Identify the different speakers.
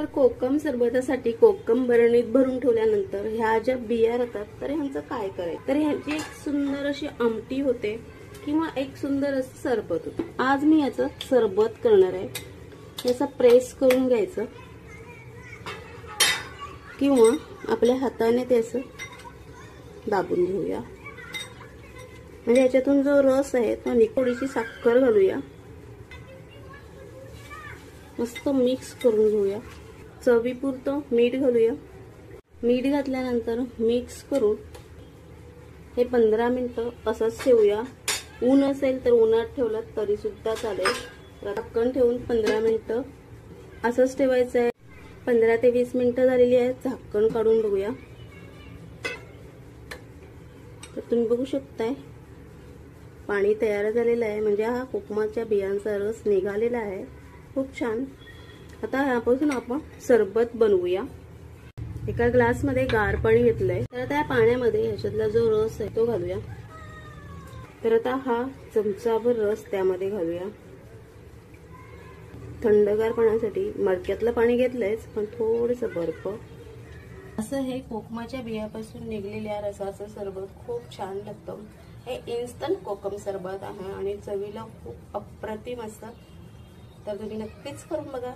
Speaker 1: तर कोकम सरबतासाठी कोकम बरणीत भरून ठेवल्यानंतर ह्या ज्या बिया राहतात तर ह्यांचं काय करायचं, तर ह्यांची एक सुंदर अशी आमटी होते किंवा एक सुंदर असं सरबत होते। आज मी याचं सरबत करणार आहे। याचा प्रेस करून घ्यायचं किंवा आपल्या हाताने ते असं दाबून घेऊया, म्हणजे याच्यातून जो रस आहे तो थोडीशी साखर घालूया, मस्त मिक्स करून घेऊया। चवीपुरतं मीठ घालूया। मीठ घातल्यानंतर मिक्स करून हे 15 मिनिटं असंच ठेवूया। ऊन असेल तर उन्हात ठेवलं तरी सुद्धा चालेल। झाकण ठेवून 15 मिनिटं असंच ठेवायचं आहे। 15 ते 20 मिनिटं झालेली आहेत। झाकण काढून बघूया, तर तुम्ही बघू शकताय पाणी तयार झालेलं आहे, म्हणजे हा कोकमाच्या बियांचा रस निघालेला आहे। खूप छान। आता ह्यापासून आपण सरबत बनवूया। एका ग्लास मध्ये गार पाणी घेतलंय, तर त्या पाण्यामध्ये ह्याच्यातला जो रस आहे तो घालूया। तर आता हा चमचाभर रस त्यामध्ये घालूया। थंडगार पाण्यासाठी मडक्यातलं पाणी घेतलंयच, पण थोडंसं बर्फ। असं हे कोकमाच्या बियापासून निघलेल्या रसाचं सरबत खूप छान लागतं। हे इन्स्टंट कोकम सरबत आहे आणि चवीला खूप अप्रतिम असतं, तर तुम्ही नक्कीच करून बघा।